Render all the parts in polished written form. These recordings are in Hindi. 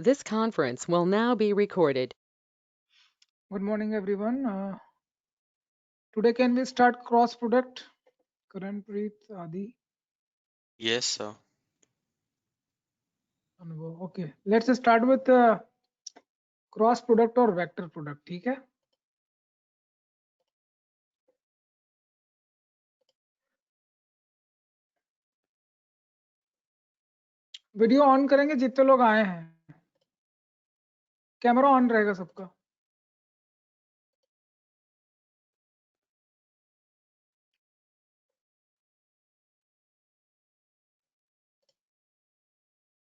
This conference will now be recorded. Good morning, everyone. Today, can we start cross product? Karanpreet, Adi, Yes, sir. Anubhav. Okay, let's start with cross product or vector product. ठीक है? वीडियो ऑन करेंगे जितने लोग आए हैं. कैमरा ऑन रहेगा सबका.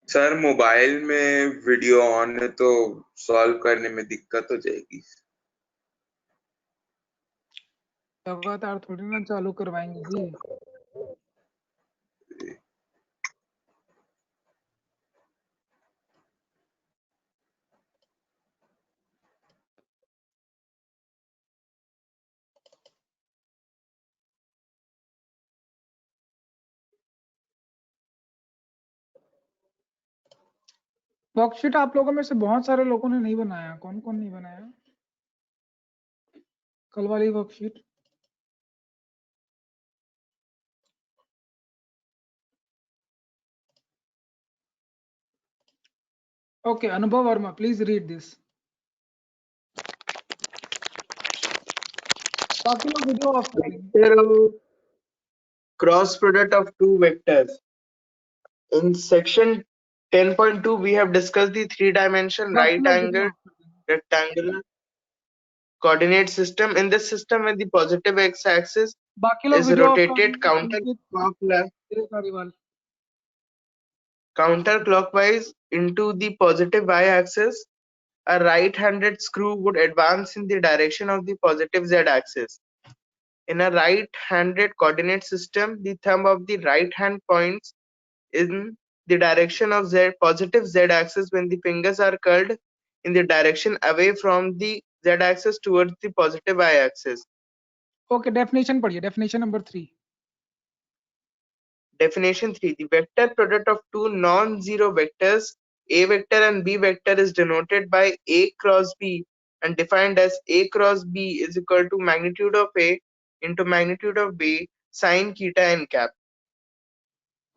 सर मोबाइल में वीडियो ऑन है तो सॉल्व करने में दिक्कत हो जाएगी. लगातार थोड़ी ना चालू करवाएंगे जी. वर्कशीट आप लोगों में से बहुत सारे लोगों ने नहीं बनाया. कौन कौन नहीं बनाया कल वाली worksheet? Okay, Anubhav Verma, please read this. बाकी लोग वीडियो ऑफ करेंगे. Cross product of two vectors. In section 10.2, we have discussed the three-dimension बाकी लोग right-angled वीडियो ऑफ करेंगे. rectangular coordinate system. In this system, when the positive x-axis बाकी लोग is video of rotated counterclockwise into the positive y-axis, a right-handed screw would advance in the direction of the positive z-axis. In a right-handed coordinate system, the thumb of the right hand points in the direction of positive z-axis when the fingers are curled in the direction away from the z-axis towards the positive y-axis. Okay, definition पढ़िए. Definition number 3. Definition 3. The vector product of two non-zero vectors, A vector and B vector, is denoted by A cross B and defined as A cross B is equal to magnitude of A into magnitude of B sin theta n cap.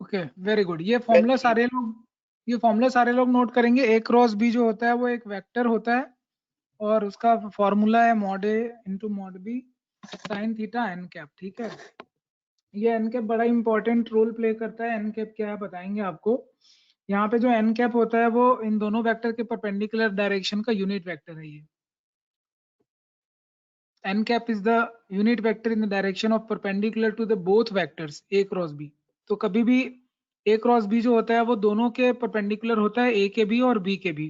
Okay, very good. ये फॉर्मूला सारे लोग नोट करेंगे. A क्रॉस B जो होता है वो एक वेक्टर होता है और उसका फॉर्मूला है mod A into mod B sin theta n cap. ठीक है, ये n कैप बड़ा इंपॉर्टेंट रोल प्ले करता है. n कैप क्या है बताएंगे आपको. यहाँ पे जो n कैप होता है वो इन दोनों वेक्टर के परपेंडिकुलर डायरेक्शन का यूनिट वेक्टर है. ये n cap is the unit vector in the direction of perpendicular to the both vectors A cross B. तो कभी भी A क्रॉस B जो होता है वो दोनों के परपेंडिकुलर होता है, A के भी और B के भी.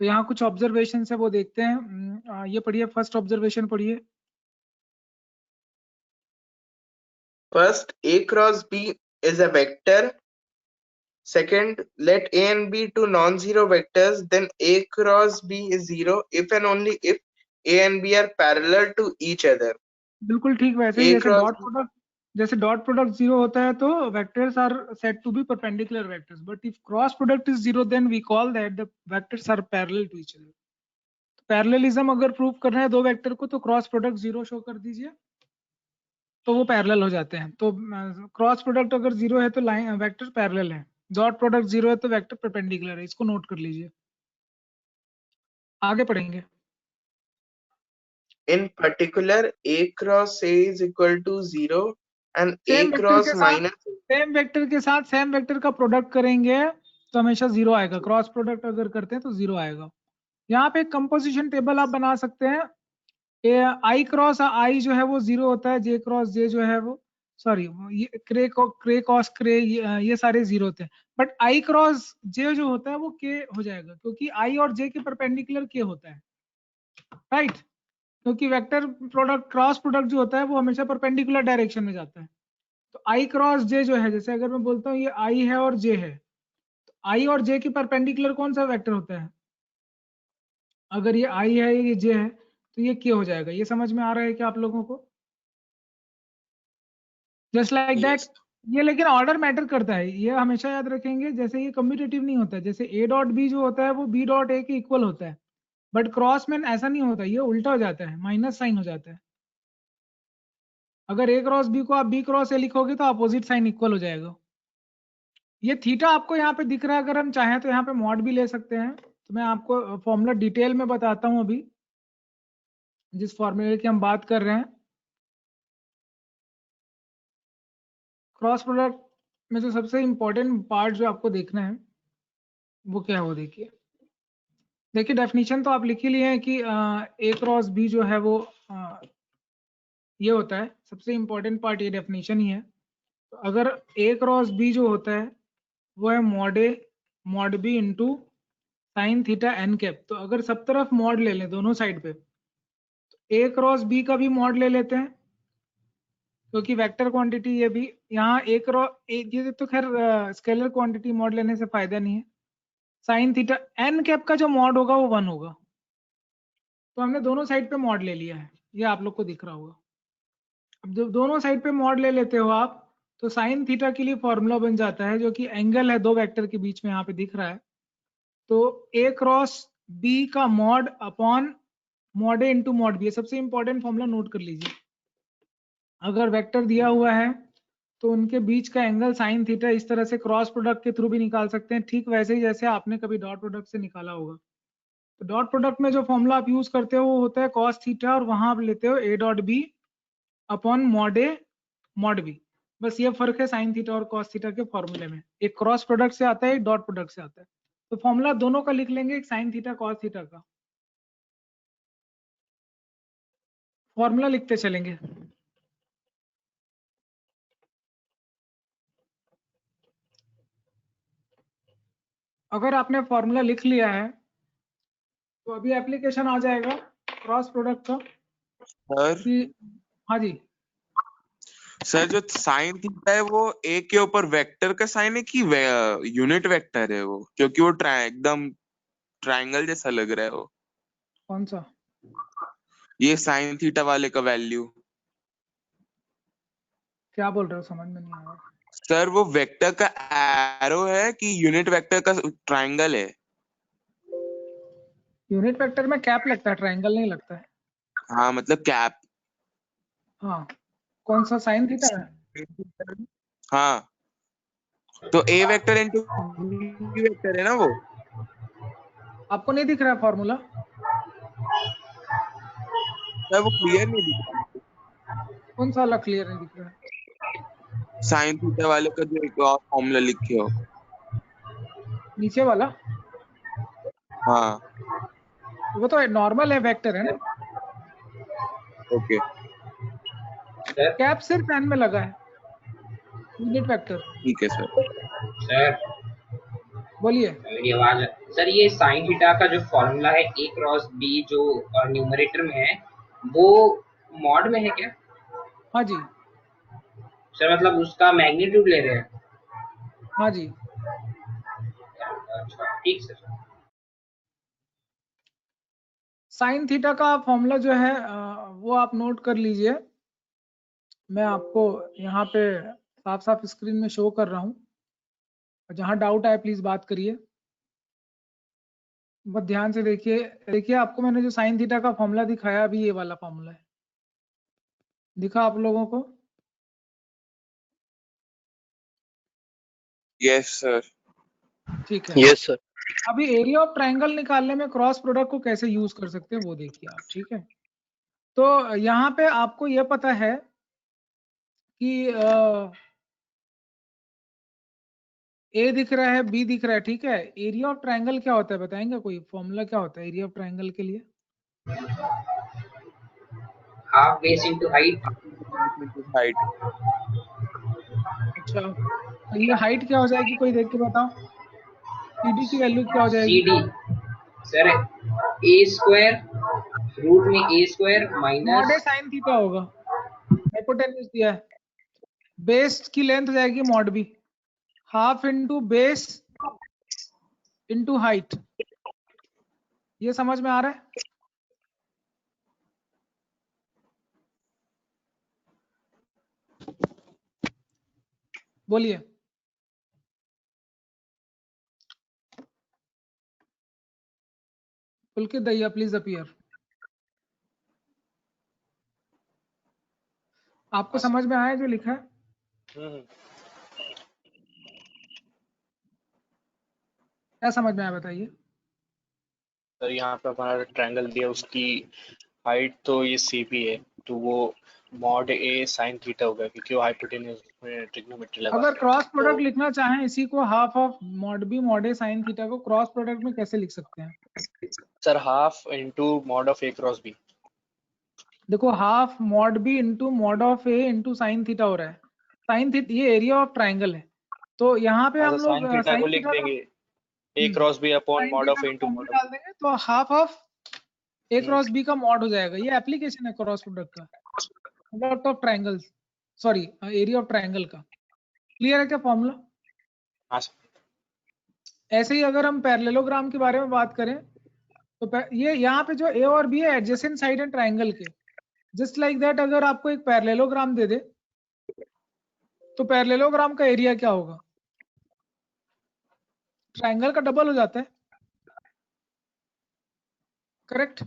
तो यहाँ कुछ ऑब्जर्वेशन है वो देखते हैं. ये पढ़िए, फर्स्ट ऑब्जर्वेशन पढ़िए. First, A cross B is a vector. Second, let A and B two non-zero vectors, then A cross B is zero if and only if A and B are parallel to each other. बिल्कुल ठीक. वैसे ही जैसे डॉट प्रोडक्ट जीरो होता है तो vectors are said to be perpendicular vectors, but if cross product is zero then we call that the vectors are parallel to each other. Parallelism अगर प्रूव करना है दो वेक्टर को तो क्रॉस प्रोडक्ट जीरो शो कर दीजिए तो वो पैरेलल हो जाते हैं. तो क्रॉस प्रोडक्ट अगर जीरो है तो लाइन वेक्टर पैरेलल है. डॉट प्रोडक्ट जीरो है तो वेक्टर परपेंडिकुलर है. इसको नोट कर लीजिए. आगे पढ़ेंगे. In particular, A cross A is equal to 0 and A cross minus. Same vector के साथ सेम वेक्टर का प्रोडक्ट करेंगे तो हमेशा जीरो आएगा. क्रॉस प्रोडक्ट अगर करते हैं तो जीरो आएगा. यहाँ पे कंपोजिशन टेबल आप बना सकते हैं. आई क्रॉस आई जो है वो जीरो होता है. जे क्रॉस जे जो है वो सॉरी ये क्रे क्रॉस क्रे ये सारे जीरो होते हैं. बट आई क्रॉस जे जो होता है वो के हो जाएगा क्योंकि आई और जे के परपेंडिकुलर के होता है. राइट, क्योंकि वेक्टर प्रोडक्ट क्रॉस प्रोडक्ट जो होता है वो हमेशा परपेंडिकुलर डायरेक्शन में जाता है. तो आई क्रॉस जे जो है, जैसे अगर मैं बोलता हूँ ये आई है और जे है, तो आई और जे के परपेंडिकुलर कौन सा वेक्टर होता है? अगर ये आई है ये जे है तो ये के हो जाएगा. ये समझ में आ रहा है क्या आप लोगों को? जस्ट लाइक दैट ये लेकिन ऑर्डर मैटर करता है, ये हमेशा याद रखेंगे। जैसे ये कम्यूटेटिव नहीं होता, जैसे ए डॉट बी जो होता है वो बी डॉट ए के इक्वल होता है, बट क्रॉस में ऐसा नहीं होता, ये उल्टा हो जाता है, माइनस साइन हो जाता है। अगर ए क्रॉस बी को आप बी क्रॉस ए लिखोगे तो अपोजिट साइन इक्वल हो जाएगा। ये थीटा आपको यहाँ पे दिख रहा है, अगर हम चाहें तो यहाँ पे मॉड भी ले सकते हैं। तो मैं आपको फॉर्मूला डिटेल में बताता हूँ अभी, जिस फॉर्मूले की हम बात कर रहे हैं। क्रॉस प्रोडक्ट में जो सबसे इंपॉर्टेंट पार्ट जो आपको देखना है वो क्या है, वो देखिए। देखिए डेफिनेशन तो आप लिख ही लिए हैं कि ए क्रॉस बी जो है वो ये होता है, सबसे इंपॉर्टेंट पार्ट ये डेफिनेशन ही है। तो अगर ए क्रॉस बी जो होता है वो है मॉड ए mod b into sine theta n cap. तो अगर सब तरफ मॉड ले लें दोनों साइड पे, तो ए क्रॉस बी का भी मॉड ले लेते हैं, क्योंकि वेक्टर क्वांटिटी ये भी यहाँ ए क्रॉस ये तो खैर स्केलर क्वांटिटी मॉड लेने से फायदा नहीं है। साइन थीटा एन कैप का जो मॉड होगा वो 1 होगा। तो हमने दोनों साइड पे मॉड ले लिया है, ये आप लोग को दिख रहा होगा। अब जब दोनों साइड पे मॉड ले लेते हो आप, तो साइन थीटा के लिए फॉर्मूला बन जाता है, जो कि एंगल है दो वेक्टर के बीच में, यहाँ पे दिख रहा है। तो ए क्रॉस बी का मॉड अपॉन मॉड ए इंटू मॉड बी, ये सबसे इंपॉर्टेंट फॉर्मूला नोट कर लीजिए। अगर वेक्टर दिया हुआ है तो उनके बीच का एंगल साइन थीटा इस तरह से क्रॉस प्रोडक्ट के थ्रू भी निकाल सकते हैं, ठीक वैसे ही जैसे आपने कभी डॉट प्रोडक्ट से निकाला होगा। तो डॉट प्रोडक्ट में जो फॉर्मूला आप यूज करते हो वो होता है कॉस थीटा, और वहां आप लेते हो A dot B upon mod A mod B. बस ये फर्क है साइन थीटा और कॉस थीटा के फॉर्मूले में, एक क्रॉस प्रोडक्ट से आता है, एक डॉट प्रोडक्ट से आता है। तो फॉर्मूला दोनों का लिख लेंगे, एक साइन थीटा कॉस थीटा का फॉर्मूला लिखते चलेंगे। अगर आपने फॉर्मूला लिख लिया है तो अभी एप्लीकेशन आ जाएगा क्रॉस प्रोडक्ट का सर कि हाँ जी। सर जो साइन थीटा है वो ए के ऊपर वेक्टर का साइन है कि यूनिट वेक्टर है वो, क्योंकि वो एकदम ट्रायंगल जैसा लग रहा है वो। कौन सा? ये साइन थीटा वाले का वैल्यू। क्या बोल रहे हो, समझ में नहीं आ रहा। सर वो वेक्टर का एरो है कि यूनिट वेक्टर का ट्रायंगल है? यूनिट वेक्टर में कैप लगता है, ट्रायंगल नहीं लगता है। हाँ मतलब कैप। हाँ, कौन सा साइन थीटा है? हाँ तो ए वेक्टर इंटू बी वेक्टर है ना वो। आपको नहीं दिख रहा है फॉर्मूला? सर वो क्लियर नहीं दिख रहा। कौन सा वाला क्लियर नहीं दिख रहा है? साइन थीटा वाले का जो एक और फॉर्मूला लिखे हो। नीचे वाला? हाँ वो तो नॉर्मल है, वेक्टर है ना। ओके कैप सिर्फ एन में लगा है, यूनिट वेक्टर। ठीक है सर। सर बोलिए। मेरी आवाज है सर। ये साइन थीटा का जो फॉर्मूला है ए क्रॉस बी जो न्यूमरेटर में है वो मॉड में है क्या? हाँ जी। सर मतलब उसका मैग्नीट्यूड ले रहे हैं? हाँ जी। अच्छा ठीक सर। साइन थीटा का फॉर्मूला जो है वो आप नोट कर लीजिए। मैं आपको यहाँ पे साफ साफ स्क्रीन में शो कर रहा हूँ, जहाँ डाउट आए प्लीज बात करिए। बहुत ध्यान से देखिए। देखिए आपको मैंने जो साइन थीटा का फॉर्मूला दिखाया अभी, ये वाला फॉर्मूला है, दिखा आप लोगों को? Yes sir. ठीक है। Yes sir. अभी एरिया ऑफ ट्रायंगल निकालने में क्रॉस प्रोडक्ट को कैसे यूज कर सकते हैं वो देखिए आप। ठीक है, तो यहाँ पे आपको ये पता है कि ए दिख रहा है, बी दिख रहा है, ठीक है। एरिया ऑफ ट्रायंगल क्या होता है बताएंगे कोई? फॉर्मूला क्या होता है एरिया ऑफ ट्रायंगल के लिए? Half base into height. Height. अच्छा, तो ये हाइट क्या हो जाएगी, कोई देख के बताओ। सीडी की वैल्यू क्या हो जाएगी? CD sir a square root में a square mod minus sine theta होगा, हाइपोटेन्यूज दिया है। बेस की लेंथ जाएगी mod b, half into base into height. ये समझ में आ रहा है? बोलिए। पुलकित दैया प्लीज अपीयर। आपको समझ में आया जो लिखा है? क्या समझ में आया बताइए। सर यहाँ पे हमारा ट्रायंगल दिया, उसकी हाइट तो ये सीपी है, तो वो मॉड ए साइन थीटा होगा क्योंकि वो हाइपोटेन्यूज में ट्रिग्नोमेट्री लगा अगर है। क्रॉस प्रोडक्ट तो लिखना चाहें इसी को half of mod b mod a sine theta को क्रॉस प्रोडक्ट में कैसे लिख सकते हैं? Sir half into mod of A cross b. देखो half mod b into mod of A into sine theta हो रहा है। साइन थीटा ये एरिया ऑफ ट्राइंगल है, तो यहाँ पे हम लोग साइन थीटा को लिख देंगे A cross B upon mod of A into mod डाल देंगे तो half of A cross B का मॉड हो जाएगा। ये एप्लीकेशन है क्रॉस प्रोडक्ट का, product of triangles, sorry area of triangle का। क्लियर है क्या फॉर्मूला? हाँ सर। ऐसे ही अगर हम पैरेललोग्राम के बारे में बात करें तो ये यहाँ पे जो ए और बी है एडजेसेंट साइड है ट्राइंगल के। जस्ट लाइक दैट अगर आपको एक पैरेललोग्राम दे दे तो पैरेललोग्राम का एरिया क्या होगा? ट्राइंगल का डबल हो जाता है, करेक्ट?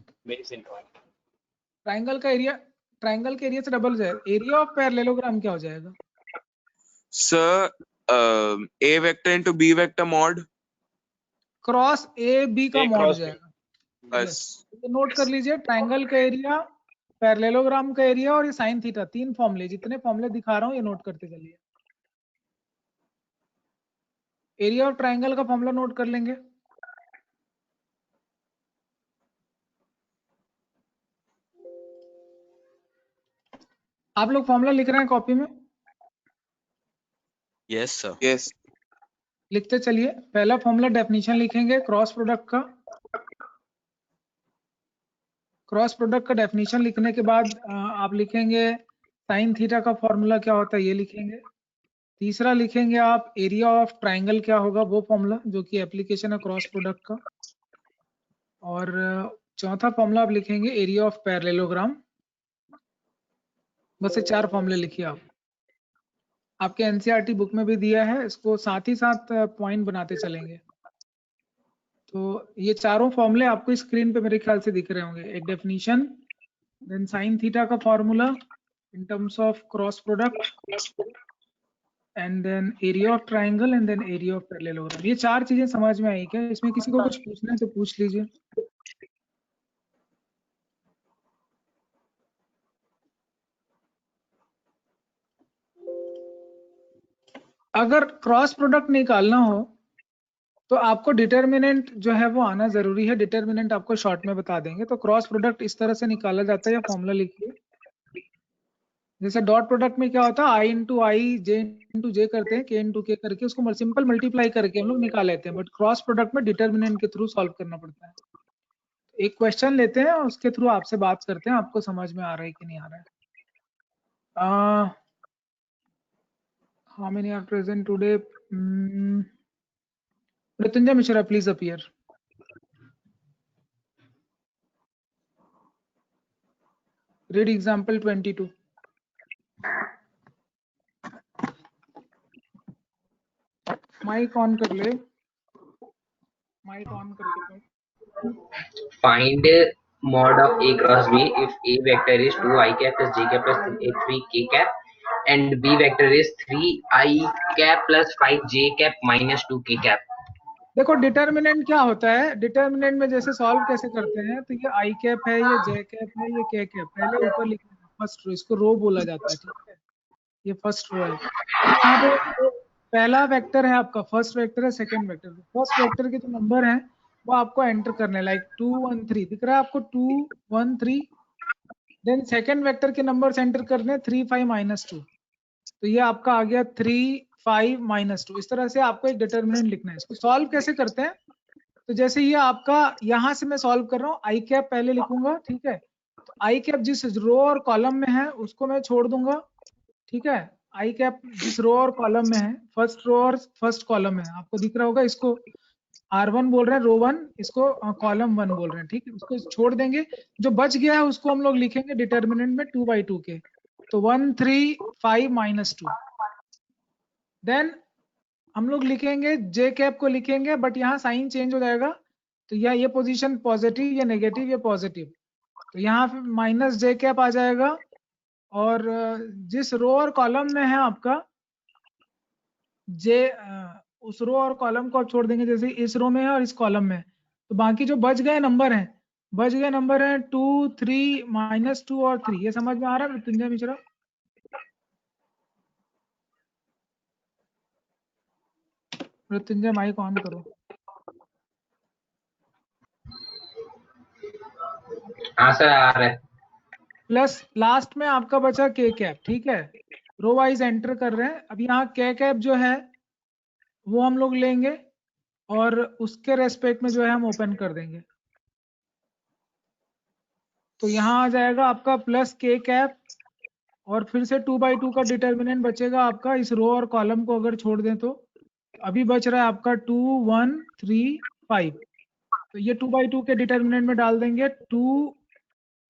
ट्राइंगल का एरिया ट्राइंगल के एरिया से डबल हो जाएगा। एरिया ऑफ पैरेललोग्राम क्या हो जाएगा? Sir A vector into B vector mod cross A B का मॉड हो जाएगा। बस। तो नोट कर लीजिए ट्राइंगल का एरिया, पैरेललोग्राम का एरिया और ये साइन थीटा, तीन फॉर्मूले, जितने फॉर्मूले दिखा रहा हूँ ये नोट करते चलिए। एरिया ऑफ ट्राइंगल का फॉर्मूला नोट कर लेंगे। आप लोग फॉर्मूला लिख रहे हैं कॉपी में? Yes, sir. यस लिखते चलिए। पहला फॉर्मूला डेफिनेशन लिखेंगे क्रॉस प्रोडक्ट का। क्रॉस प्रोडक्ट का डेफिनेशन लिखने के बाद आप लिखेंगे साइन थीटा का फॉर्मूला क्या होता है, ये लिखेंगे। तीसरा लिखेंगे आप एरिया ऑफ ट्राइंगल क्या होगा, वो फॉर्मूला जो कि एप्लीकेशन है क्रॉस प्रोडक्ट का। और चौथा फॉर्मूला आप लिखेंगे एरिया ऑफ पैरेललोग्राम। बस ये चार फॉर्मूले लिखिए आप। आपके एनसीईआरटी बुक में भी दिया है, इसको साथ ही साथ पॉइंट बनाते चलेंगे। तो ये चारों फॉर्मूले आपको स्क्रीन पे मेरे ख्याल से दिख रहे होंगे। एक डेफिनेशन, देन साइन थीटा का formula in terms of cross product, and then area of triangle, and then area of parallelogram. ये चार चीजें समझ में आई क्या? इसमें किसी को कुछ पूछना है तो पूछ लीजिए। अगर क्रॉस प्रोडक्ट निकालना हो तो आपको डिटर्मिनेंट जो है वो आना जरूरी है। डिटर्मिनेंट आपको शॉर्ट में बता देंगे। तो क्रॉस प्रोडक्ट इस तरह से निकाला जाता है, या फॉर्मूला लिखिए। जैसे डॉट प्रोडक्ट में क्या होता है, आई इंटू आई जे इंटू जे करते हैं, के इंटू के करके उसको सिंपल मल्टीप्लाई करके हम लोग निकाल लेते हैं। बट क्रॉस प्रोडक्ट में डिटर्मिनेंट के थ्रू सॉल्व करना पड़ता है। एक क्वेश्चन लेते हैं और उसके थ्रू आपसे बात करते हैं, आपको समझ में आ रहा है कि नहीं आ रहा है। How many are present today? Mrityunjay Mishra, please appear. Read example 22. Mic on कर ले, mic on करके पढ़। Find mod of A cross B if A vector is 2 I cap plus j cap plus 3 k cap and B vector is 3 I cap plus 5 j cap minus 2 k cap. देखो डिटर्मिनेंट क्या होता है, डिटर्मिनेंट में जैसे सॉल्व कैसे करते हैं, तो ये आई कैप है, ये जे कैप है, ये के कैप। पहले ऊपर लिखना फर्स्ट रो, इसको रो बोला जाता है, ठीक है? ये फर्स्ट रो है। यहाँ पे पहला वेक्टर है आपका, फर्स्ट वेक्टर है, सेकंड वेक्टर। फर्स्ट वेक्टर के जो नंबर हैं वो आपको एंटर करने, लाइक 2 1 3 दिख रहा है आपको, 2 1 3। देन सेकंड वेक्टर के नंबर एंटर करने 3 5 -2। तो ये आपका आ गया 3 5 -2। इस तरह से आपको एक डिटर्मिनेंट लिखना है। इसको सॉल्व कैसे करते हैं, तो जैसे ये आपका यहाँ से मैं सॉल्व कर रहा हूँ, आई कैप पहले लिखूंगा, ठीक है? तो आई कैप जिस रो और कॉलम में है उसको मैं छोड़ दूंगा, ठीक है? आई कैप जिस रो और कॉलम में है, फर्स्ट रो और फर्स्ट कॉलम में है, आपको दिख रहा होगा। इसको R1 बोल रहे हैं, रो 1, इसको कॉलम 1 बोल रहे हैं, ठीक है? उसको छोड़ देंगे। जो बच गया है उसको हम लोग लिखेंगे डिटर्मिनेंट में 2 by 2 के। तो 1 3 5 -2। देन हम लोग लिखेंगे जे कैप को लिखेंगे, बट यहाँ साइन चेंज हो जाएगा, तो या ये पोजीशन पॉजिटिव या नेगेटिव या पॉजिटिव, तो यहाँ पे माइनस जे कैप आ जाएगा। और जिस रो और कॉलम में है आपका जे, उस रो और कॉलम को आप छोड़ देंगे, जैसे इस रो में है और इस कॉलम में, तो बाकी जो बच गए नंबर हैं, 2, 3, -2 और 3। ये समझ में आ रहा है मृत्युंजय मिश्रा? मृत्युंजय माइक ऑन करो। हाँ सर आ रहा है। प्लस लास्ट में आपका बचा के कैप, ठीक है, रो वाइज एंटर कर रहे हैं। अब यहाँ के कैप जो है वो हम लोग लेंगे और उसके रेस्पेक्ट में जो है हम ओपन कर देंगे, तो यहाँ आ जाएगा आपका प्लस के कैप, और फिर से 2/2 का डिटर्मिनेंट बचेगा आपका इस रो और कॉलम को अगर छोड़ दें तो अभी बच रहा है आपका 2, 1, 3, 5। तो ये 2/2 के डिटर्मिनेंट में डाल देंगे 2,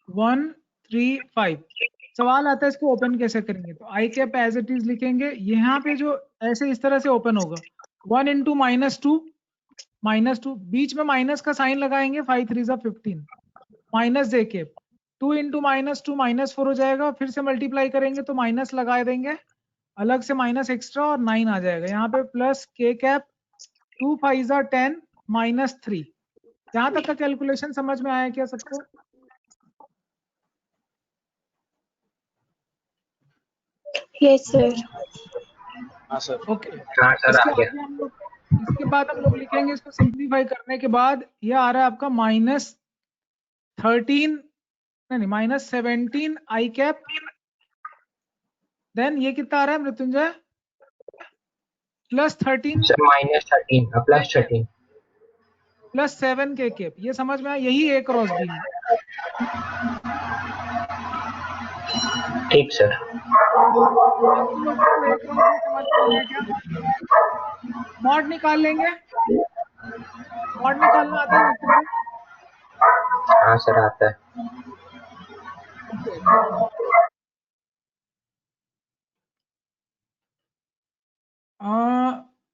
1, 3, 5। सवाल आता है इसको ओपन कैसे करेंगे, तो I cap as it is लिखेंगे। यहाँ पे जो ऐसे इस तरह से ओपन होगा 1 इंटू -2, बीच में माइनस का साइन लगाएंगे, 5 3 15 माइनस जे कैप, 2 इंटू -2 -4 हो जाएगा, फिर से मल्टीप्लाई करेंगे तो माइनस लगा देंगे, अलग से माइनस एक्स्ट्रा और 9 आ जाएगा। यहाँ पे प्लस के कैप 2 5 10 -3। यहाँ तक का कैलकुलेशन समझ में आया क्या सबको? Yes sir. हाँ सर। ओके, हाँ सर आ इसके गया। आगे हम लोग, इसके बाद हम लोग लिखेंगे इसको सिंप्लीफाई करने के बाद, ये आ रहा है आपका -13, नहीं -17 आई कैप। देन ये कितना आ रहा है मृत्युंजय? +13 सर -13 +13 +7 के कैप। ये समझ में आया? यही ए क्रॉस बी है। ठीक सर। बाकी लोगों को ए क्रॉस बी समझ में आया क्या? मॉड निकाल लेंगे, मॉड निकालना आता है मृत्युंजय? हाँ सर आता है।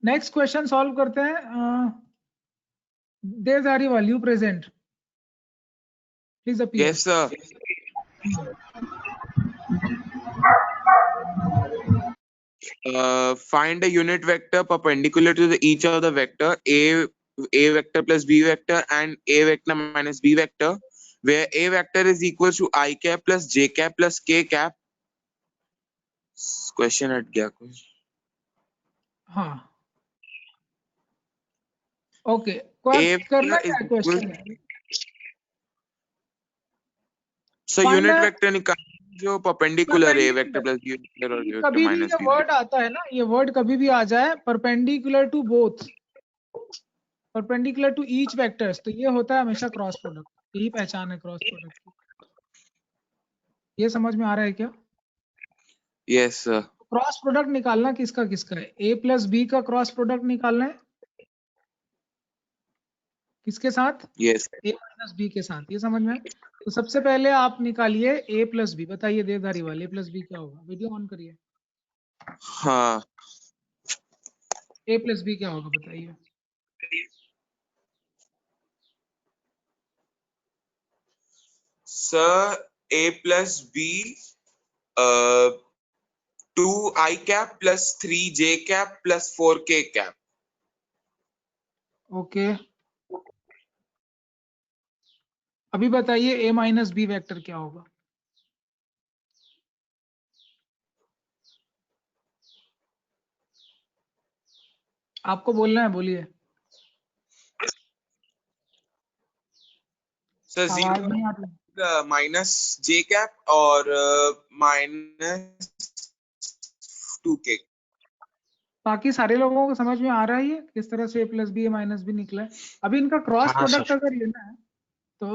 नेक्स्ट क्वेश्चन सॉल्व करते हैं। देवधारी value present, please appear. Yes, sir. Find a unit vector perpendicular to each of the vector a vector plus b vector and a vector minus b vector, where a vector is equal to I cap plus j cap plus k cap. Question हट गया कुछ? हाँ ओके, A करना vector क्या is है equal क्वेश्चन to, है? so Find unit a- vector निकाल जो perpendicular a vector plus b vector और ये b vector कभी भी minus ये b वर्ड vector. आता है ना, ये वर्ड कभी भी आ जाए perpendicular to both, perpendicular to each vectors, तो ये होता है हमेशा क्रॉस प्रोडक्ट। यही पहचान है क्रॉस प्रोडक्ट की। ये समझ में आ रहा है क्या? Yes, sir. क्रॉस प्रोडक्ट निकालना किसका किसका है? a प्लस बी का क्रॉस प्रोडक्ट निकालना है किसके साथ? Yes. a माइनस बी के साथ। ये समझ में आया? तो सबसे पहले आप निकालिए a प्लस बी। बताइए देवधारी वाले a प्लस बी क्या होगा? वीडियो ऑन करिए। हाँ. a प्लस बी क्या होगा बताइए? Sir, a plus b, 2 I cap plus 3 j cap plus 4 k cap. Okay, अभी बताइए a माइनस बी वेक्टर क्या होगा? आपको बोलना है, बोलिए। Sir, आवाज 0 नहीं आ रही। minus j cap और minus 2 k. बाकी सारे लोगों को समझ में आ रहा है ये किस तरह से a plus B minus B निकला है? अभी इनका क्रॉस हाँ, प्रोडक्ट सर। अगर लेना है तो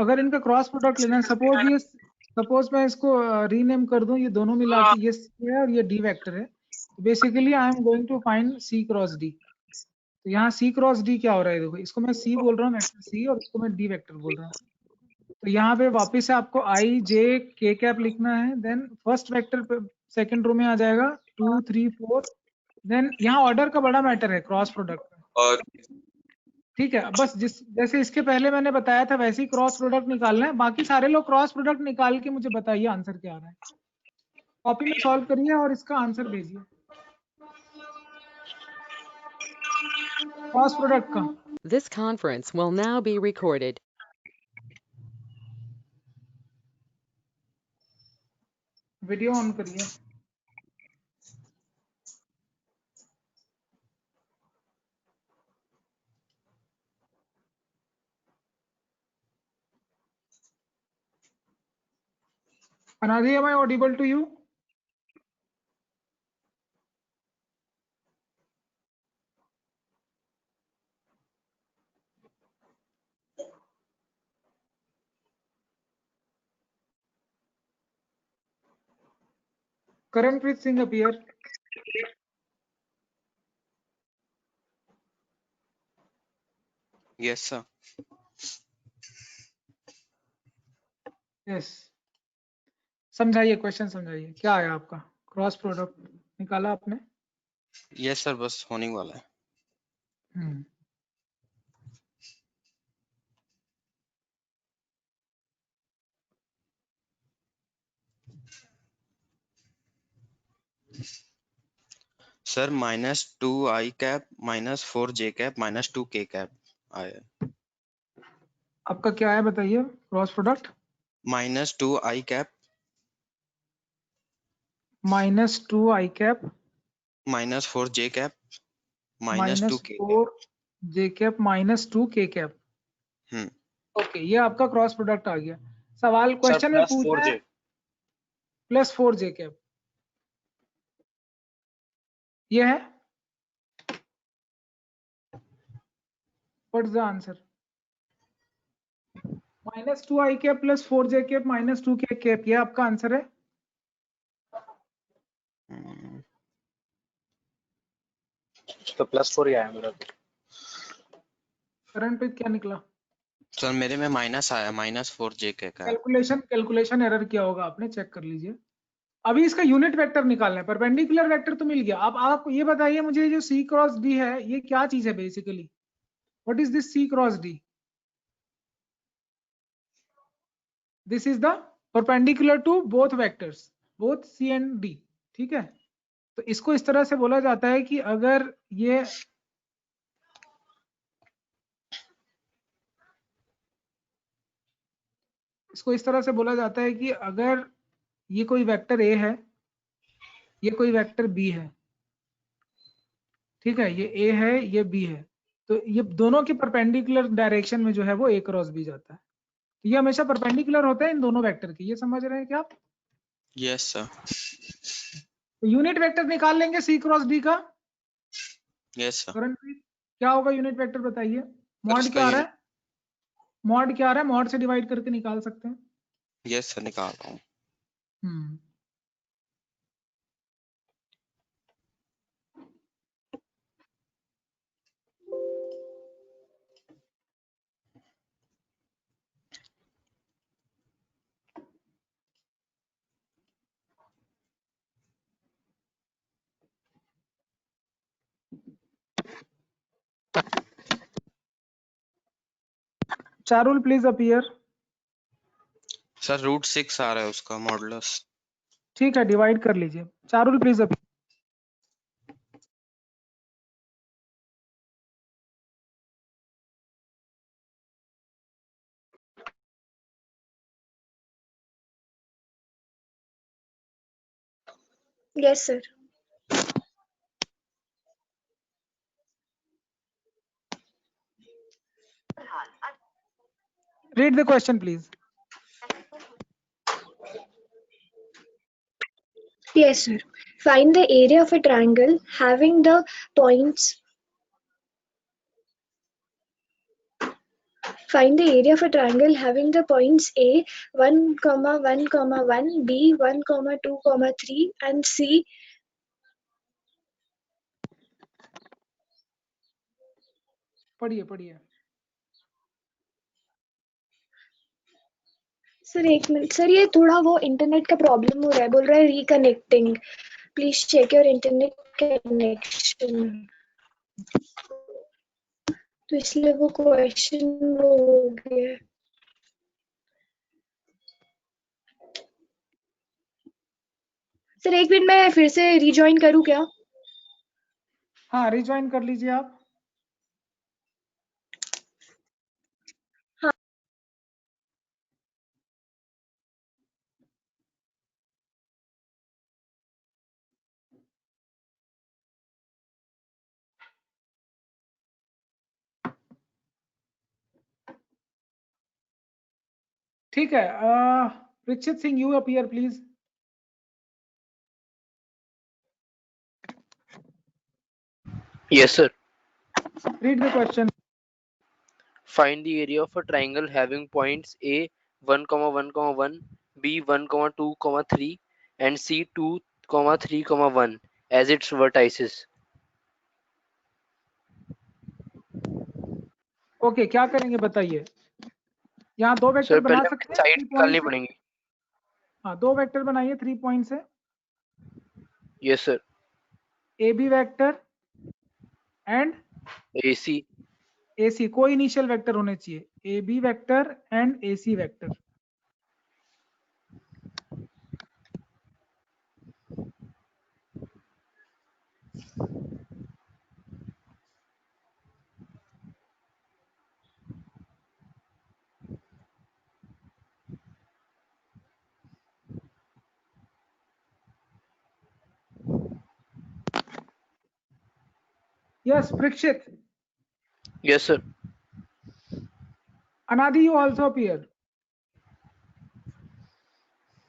अगर इनका क्रॉस प्रोडक्ट लेना है, सपोज मैं इसको रीनेम कर दूं, ये दोनों मिला के ये C है और ये डी वेक्टर है, basically I am going to find C cross D. तो यहाँ सी क्रॉस डी क्या हो रहा है? देखो, इसको मैं सी बोल रहा हूँ, वेक्टर सी, और इसको मैं डी वेक्टर बोल रहा हूँ। तो यहाँ पे वापस से आपको आई जे के कैप लिखना है। Then first vector second row में आ जाएगा 2 3 4 देन यहाँ ऑर्डर का बड़ा मैटर है क्रॉस प्रोडक्ट। और ठीक है, बस जैसे इसके पहले मैंने बताया था वैसे ही क्रॉस प्रोडक्ट निकालना है। बाकी सारे लोग क्रॉस प्रोडक्ट निकाल के मुझे बताइए आंसर क्या आ रहा है। कॉपी में सॉल्व करिए और इसका आंसर भेजिए क्रॉस प्रोडक्ट का। This conference will now be recorded. Video on करिए। Anadi, am I audible to you? Karanpreet Singh appear. Yes, sir. Yes. समझाइए, क्वेश्चन समझाइए, क्या आया आपका? क्रॉस प्रोडक्ट निकाला आपने? Yes, sir. बस होने वाला है. Sir -2 i cap -4 j cap -2 k cap आया. आपका क्या है बताइए? Cross product -2 i cap -2 i cap -4 j cap -2 k cap. -4 j cap -2 k cap। Okay, ये आपका क्रॉस प्रोडक्ट आ गया। सवाल क्वेश्चन में पूछा है +4 j cap, ये है। What is the answer? -2 i cap +4 j cap -2 k cap, ये आपका आंसर है। तो +4 ही आया मेरा। करंट पे क्या निकला? सर मेरे में माइनस आया -4 j cap का. कैलकुलेशन एरर किया होगा आपने, चेक कर लीजिए। अभी इसका यूनिट वेक्टर निकालना है। परपेंडिकुलर वेक्टर तो मिल गया। अब आप ये बताइए मुझे, जो C क्रॉस D है ये क्या चीज है basically? What is this C cross D? This is the perpendicular to both vectors, both C and D। ठीक है, तो इसको इस तरह से बोला जाता है कि अगर ये इसको इस तरह से बोला जाता है कि अगर ये कोई वेक्टर A है, ये कोई वेक्टर B है, ठीक है, ये A है, ये B है, तो ये दोनों के परपेंडिकुलर डायरेक्शन में जो है वो A क्रॉस B जाता है। तो ये हमेशा परपेंडिकुलर होता है इन दोनों वेक्टर के। ये समझ रहे हैं क्या आप? Yes sir. तो यूनिट वेक्टर निकाल लेंगे C क्रॉस D का। Yes sir. करंट क्या होगा यूनिट वेक्टर बताइए? मॉड क्या आ रहा है? मॉड क्या आ रहा है? मॉड से डिवाइड करके निकाल सकते हैं। यस सर, निकाल रहा हूँ. Charul please appear. सर √6 आ रहा है उसका मॉडुलस. ठीक है, डिवाइड कर लीजिए। Charul please appear. Yes, sir. Read the question, please. Yes, sir. Find the area of a triangle having the points. Find the area of a triangle having the points A 1, 1, 1, B 1, 2, 3, and C. पढ़िए। सर एक मिनट सर, ये थोड़ा वो इंटरनेट का प्रॉब्लम हो रहा है, बोल रहा है reconnecting, please check your internet connection, तो इसलिए वो क्वेश्चन वो हो गया। सर एक मिनट मैं फिर से रिजॉइन करूँ क्या? हाँ, रिज्वाइन कर लीजिए आप। हाँ। ठीक है, Prikshit Singh, you appear please. Yes, sir. Read the question. Find the area of a triangle having points A 1, 1, 1, B 1, 2, 3, and C 2, 3, 1 as its vertices. Okay, क्या करेंगे बताइए। यहाँ दो वेक्टर सर बना पहले सकते हमें हैं साइड 3 निकालनी पॉइंट से। पड़ेंगी। हाँ, दो वेक्टर बनाइए 3 पॉइंट से। Yes sir. A B vector and AC. A C, कोई इनिशियल वेक्टर होने चाहिए। A B vector and A C vector. Yes, Prikshit. Yes sir. Anadi, you also appear.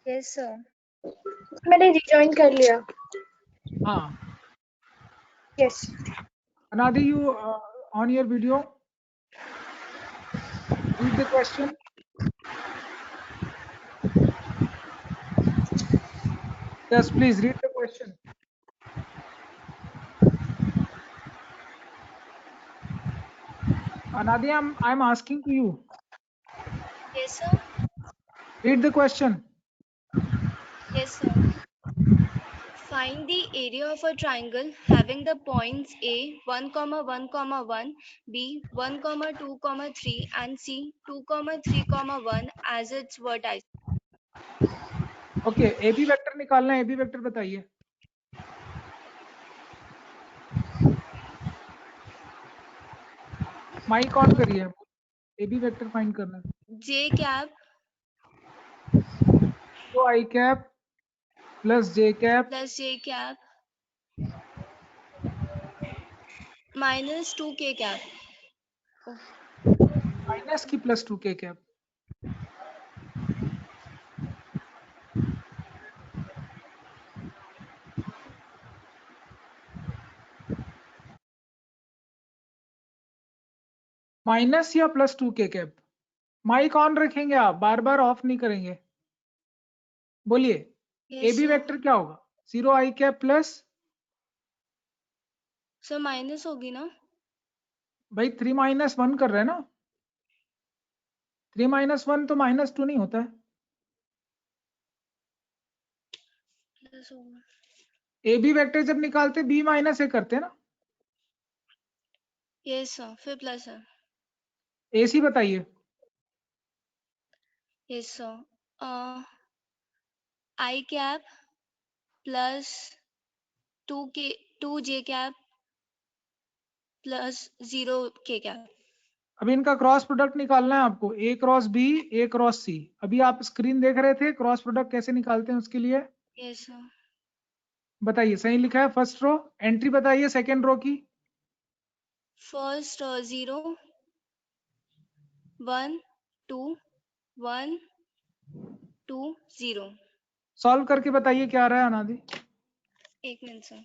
Yes sir, मैंने रिजॉइन कर लिया। हाँ, yes. Anadi, you on your video. Read the question. Yes, please read the question. Anadi, I'm asking to you. Yes sir. Read the question. Yes sir. Find the area of a triangle having the points A 1, 1, 1, B 1, 2, 3, and C 2, 3, 1 as its vertices. Okay, A B vector निकालना है। ए बी वेक्टर बताइए। माइक ऑन करिए। ए बी वेक्टर फाइंड करना है। J cap तो I cap plus J cap plus J cap minus 2K cap. Minus की प्लस 2K कैप। माइनस या plus 2K cap. Mic on रखेंगे आप, बार बार ऑफ नहीं करेंगे। बोलिए। A Yes B sir. Vector क्या होगा? 0 I cap plus, sir minus होगी ना? भाई 3 माइनस 1 कर रहे हैं ना। 3 माइनस 1 तो माइनस 2 नहीं होता है। प्लस होगा। ए बी वेक्टर जब निकालते बी माइनस ए करते हैं ना। यस सर, फिर प्लस है। ए सी बताइए। Yes sir, I cap plus 2J cap plus 0K cap. अभी इनका क्रॉस प्रोडक्ट निकालना है आपको। A cross B, A cross C. अभी आप स्क्रीन देख रहे थे, क्रॉस प्रोडक्ट कैसे निकालते हैं उसके लिए। Yes sir. बताइए। सही लिखा है। फर्स्ट रो एंट्री बताइए सेकंड रो की। फर्स्ट 0 1 2 1 2 0। सॉल्व करके बताइए क्या आ रहा है अनादि। एक मिनट सर।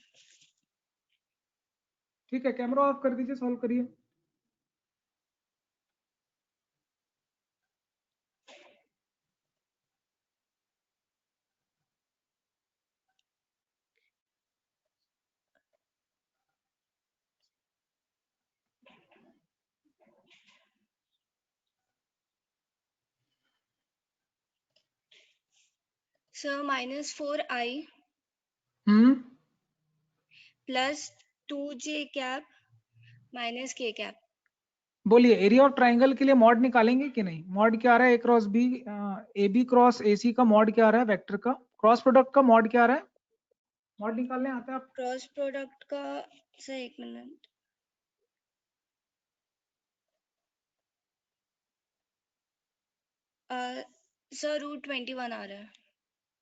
ठीक है, कैमरा ऑफ कर दीजिए, सॉल्व करिए। सर -4i हम्म plus 2j cap minus k cap. बोलिए एरिया ऑफ ट्राइंगल के लिए मॉड निकालेंगे कि नहीं? मॉड क्या आ रहा है? A cross B, A B cross A C का मॉड क्या आ रहा है? वेक्टर का क्रॉस प्रोडक्ट का मॉड क्या आ रहा है? मॉड निकालने आता है आप? क्रॉस प्रोडक्ट का सर एक मिनट, सर √21 आ रहा है.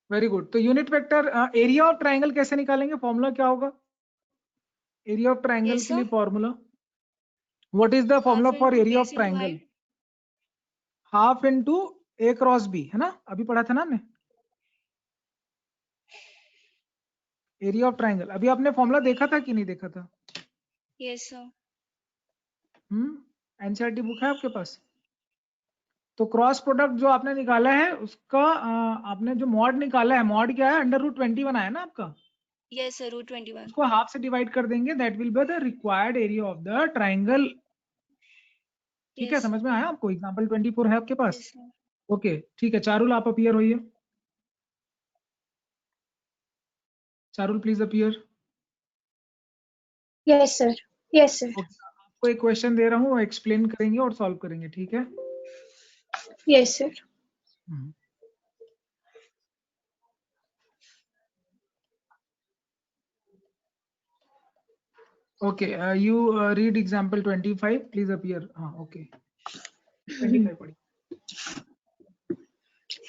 Very good. तो unit vector area of triangle कैसे निकालेंगे? फॉर्मूला क्या होगा एरिया ऑफ ट्राइंगल Yes के लिए? sir, formula what is the formula half for into area of base into triangle? height. Half into A cross B, है ना? अभी पढ़ा था ना हमने एरिया ऑफ ट्राइंगल. अभी आपने फॉर्मूला देखा था कि नहीं देखा था? Yes sir. एनसीईआरटी बुक है आपके पास? तो क्रॉस प्रोडक्ट जो आपने निकाला है उसका आपने जो मॉड निकाला है, मॉड क्या है? √21 आया ना आपका? Yes sir, √21. उसको हाफ से डिवाइड कर देंगे, that will be the required area of the triangle. ठीक है, Yes समझ में आया आपको? एग्जांपल 24 है आपके पास? yes sir. ओके ठीक है. चारुल आप अपीयर होइए. Charul please appear. Yes sir. Yes sir. आपको एक क्वेश्चन दे रहा हूँ, एक्सप्लेन करेंगे और सॉल्व करेंगे. ठीक है? Yes sir. Okay, you read example 25. Please appear. Okay. 25 पढ़िए.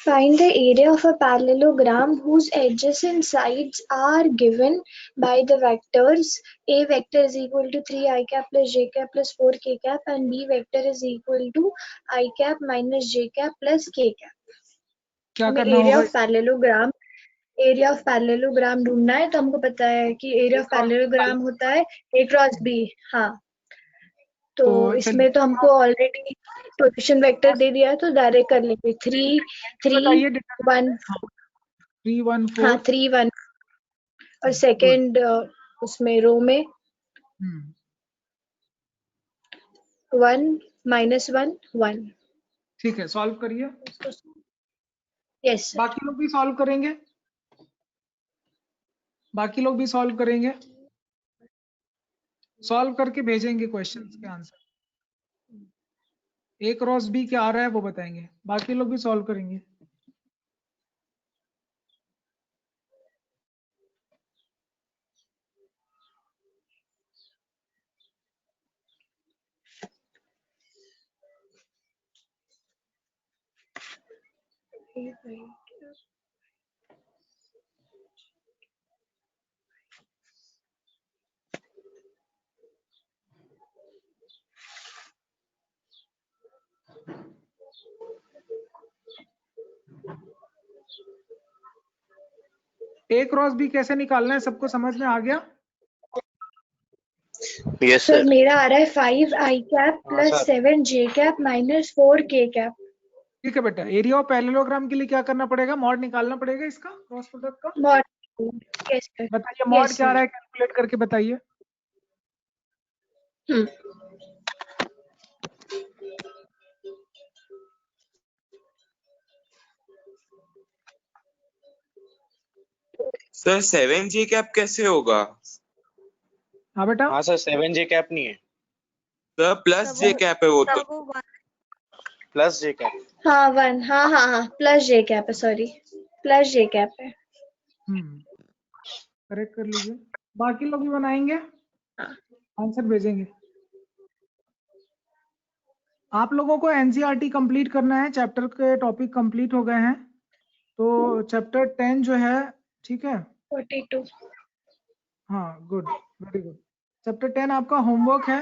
Find the area of a parallelogram whose adjacent and sides are given by the vectors a vector is equal to 3 I cap plus j cap plus 4 k cap and b vector is equal to I cap minus j cap plus k cap. क्या हमें करना एरिया होगा? ऑफ पैरेललोग्राम ढूंढना है. तो हमको पता है कि एरिया ऑफ पैरेललोग्राम होता है a क्रॉस b. हाँ, तो इसमें तो हमको ऑलरेडी पोजीशन वेक्टर दे दिया है, तो डायरेक्ट कर लेंगे. 3 3 1 3 1 4. हाँ 3 1 और सेकेंड उसमें रो में 1 -1 1. ठीक है, सॉल्व करिए. यस बाकी लोग भी सॉल्व करेंगे. बाकी लोग भी सॉल्व करेंगे. सॉल्व करके भेजेंगे क्वेश्चंस के आंसर. ए क्रॉस बी क्या आ रहा है वो बताएंगे. बाकी लोग भी सॉल्व करेंगे. ए क्रॉस बी कैसे निकालना है सबको समझ में आ गया? Yes sir sir. मेरा आ रहा है 5 I cap plus 7 j cap minus 4 k cap. ठीक है बेटा. एरिया ऑफ पैरेललोग्राम के लिए क्या करना पड़ेगा? मॉड निकालना पड़ेगा इसका, क्रॉस प्रोडक्ट का. मॉड. Yes sir. बताइए मॉड क्या आ रहा है, कैलकुलेट करके बताइए. सर 7j कैप कैसे होगा? हाँ बेटा. हाँ सर 7j कैप नहीं है सर प्लस j कैप है वो तो. Plus j cap. हाँ 1 हाँ प्लस j कैप है. सॉरी प्लस j कैप है. करेक्ट कर लीजिए. बाकी लोग भी बनाएंगे, आंसर भेजेंगे. आप लोगों को एनसीईआरटी कंप्लीट करना है. चैप्टर के टॉपिक कंप्लीट हो गए हैं. तो चैप्टर 10 जो है, ठीक है, 42. हाँ गुड, वेरी गुड. चैप्टर 10 आपका होमवर्क है.